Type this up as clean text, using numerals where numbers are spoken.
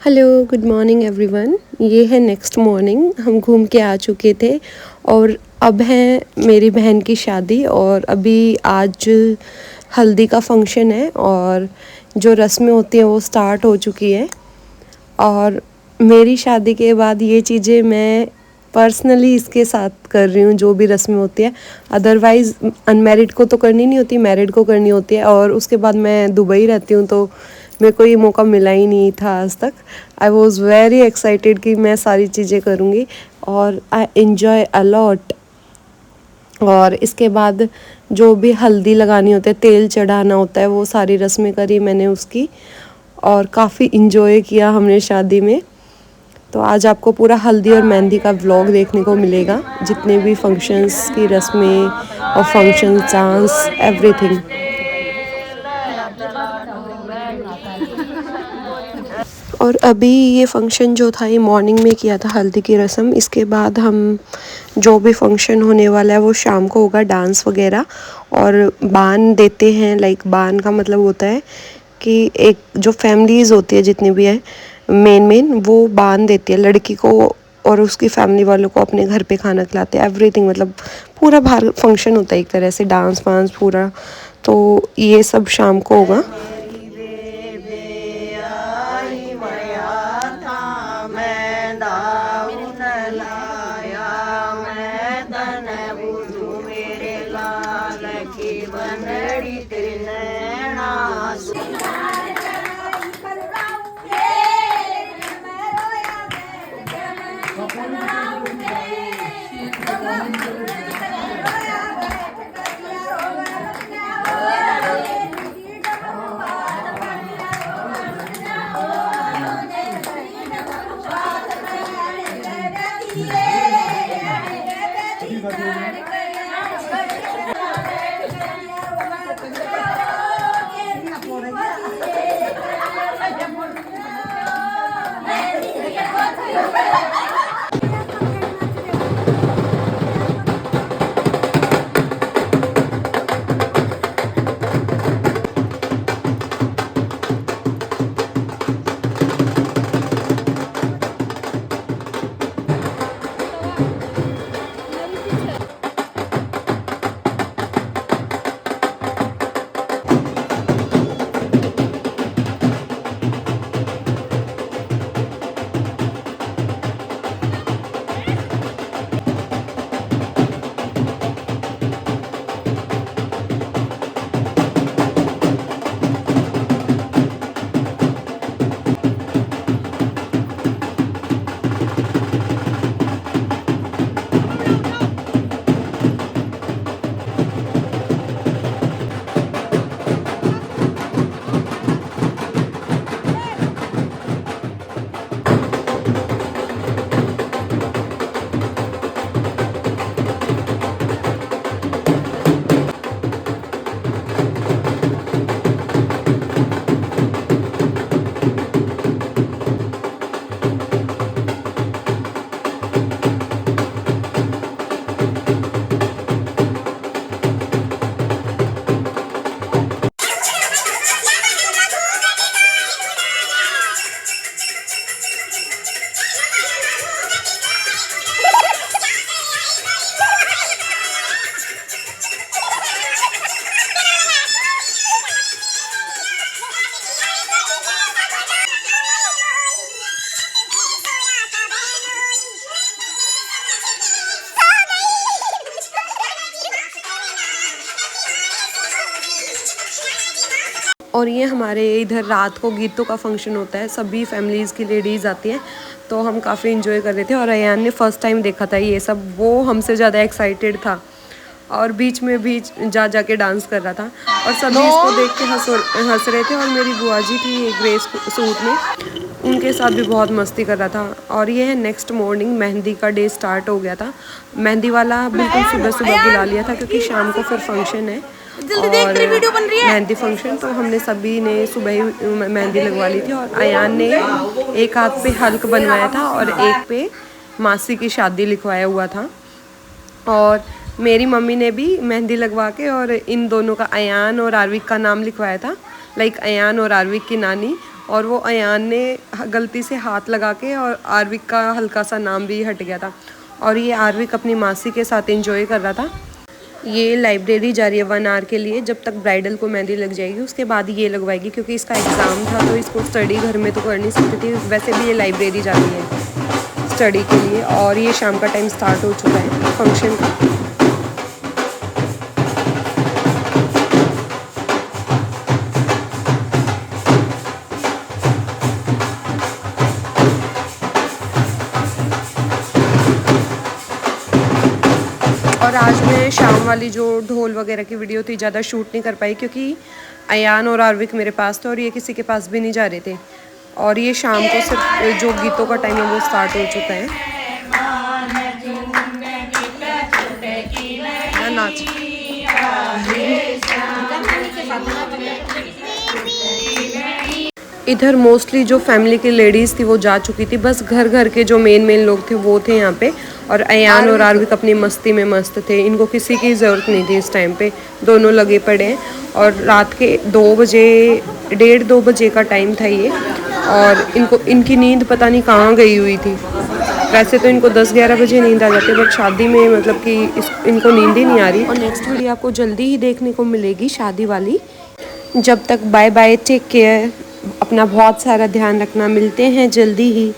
Hello, good morning everyone. ये है next morning, हम घूम के आ चुके थे और अब है मेरी बहन की शादी और अभी आज हल्दी का फंक्शन है और जो रस्में होती हैं वो स्टार्ट हो चुकी है। और मेरी शादी के बाद ये चीज़ें मैं पर्सनली इसके साथ कर रही हूँ, जो भी रस्में होती है। अदरवाइज़ अनमैरिड को तो करनी नहीं होती, मैरिड को करनी होती है। और उसके बाद मैं दुबई रहती हूँ तो मेरे को ये मौका मिला ही नहीं था आज तक। आई वॉज़ वेरी एक्साइटेड कि मैं सारी चीज़ें करूँगी और आई इन्जॉय अलॉट। और इसके बाद जो भी हल्दी लगानी होती है, तेल चढ़ाना होता है, वो सारी रस्में करी मैंने उसकी और काफ़ी इन्जॉय किया हमने शादी में। तो आज आपको पूरा हल्दी और मेहंदी का व्लॉग देखने को मिलेगा, जितने भी फंक्शंस की रस्में और फंक्शंस, डांस, एवरीथिंग। और अभी ये फ़ंक्शन जो था ये मॉर्निंग में किया था, हल्दी की रस्म। इसके बाद हम जो भी फंक्शन होने वाला है वो शाम को होगा, डांस वगैरह। और बान देते हैं, लाइक बान का मतलब होता है कि एक जो फैमिलीज़ होती है जितनी भी है मेन वो बान देती है लड़की को और उसकी फैमिली वालों को, अपने घर पे खाना खिलाते हैं, एवरीथिंग। मतलब पूरा बाहर फंक्शन होता है एक तरह से, डांस वांस पूरा। तो ये सब शाम को होगा। और ये हमारे इधर रात को गीतों का फंक्शन होता है, सभी फैमिलीज़ की लेडीज़ आती हैं। तो हम काफ़ी इन्जॉय कर रहे थे और अयान ने फ़र्स्ट टाइम देखा था ये सब, वो हमसे ज़्यादा एक्साइटेड था और बीच में भी जा के डांस कर रहा था और सभी इसको देख के हंस रहे थे। और मेरी बुआ जी थी ग्रे सूट में, उनके साथ भी बहुत मस्ती कर रहा था। और ये है नेक्स्ट मॉर्निंग, मेहंदी का डे स्टार्ट हो गया था। मेहंदी वाला बिल्कुल सुबह सुबह बुला लिया था क्योंकि शाम को फिर फंक्शन है और मेहंदी फंक्शन। तो हमने सभी ने सुबह ही मेहंदी लगवा ली थी और अयान ने एक हाथ पे हल्क बनवाया था और एक पे मासी की शादी लिखवाया हुआ था। और मेरी मम्मी ने भी मेहंदी लगवा के और इन दोनों का, अयान और आरविक का नाम लिखवाया था, लाइक अयान और आरविक की नानी। और वो अयान ने गलती से हाथ लगा के और आरविक का हल्का सा नाम भी हट गया था। और ये आरविक अपनी मासी के साथ एंजॉय कर रहा था। ये लाइब्रेरी जा रही है 1 आवर के लिए, जब तक ब्राइडल को मेहंदी लग जाएगी उसके बाद ये लगवाएगी, क्योंकि इसका एग्ज़ाम था तो इसको स्टडी घर में तो कर नहीं सकती थी। वैसे भी ये लाइब्रेरी जा रही है स्टडी के लिए। और ये शाम का टाइम स्टार्ट हो चुका है फंक्शन का। और आज मैं शाम वाली जो ढोल वगैरह की वीडियो थी ज़्यादा शूट नहीं कर पाई, क्योंकि अयान और आरविक मेरे पास थे और ये किसी के पास भी नहीं जा रहे थे। और ये शाम को सिर्फ जो गीतों का टाइम है वो स्टार्ट हो चुका है। नाच इधर मोस्टली जो फैमिली की लेडीज़ थी वो जा चुकी थी, बस घर घर के जो मेन लोग थे वो थे यहाँ पे। और अयान और आरविक अपनी मस्ती में मस्त थे, इनको किसी की ज़रूरत नहीं थी इस टाइम पे, दोनों लगे पड़े हैं। और रात के 2 बजे 1:30-2 बजे का टाइम था ये। और इनकी नींद पता नहीं कहाँ गई हुई थी। वैसे तो इनको 10-11 बजे नींद आ जाती है, बट शादी में मतलब कि इनको नींद ही नहीं आ रही। और नेक्स्ट वीडियो आपको जल्दी ही देखने को मिलेगी शादी वाली। जब तक बाय बाय, टेक केयर, अपना बहुत सारा ध्यान रखना, मिलते हैं जल्दी ही।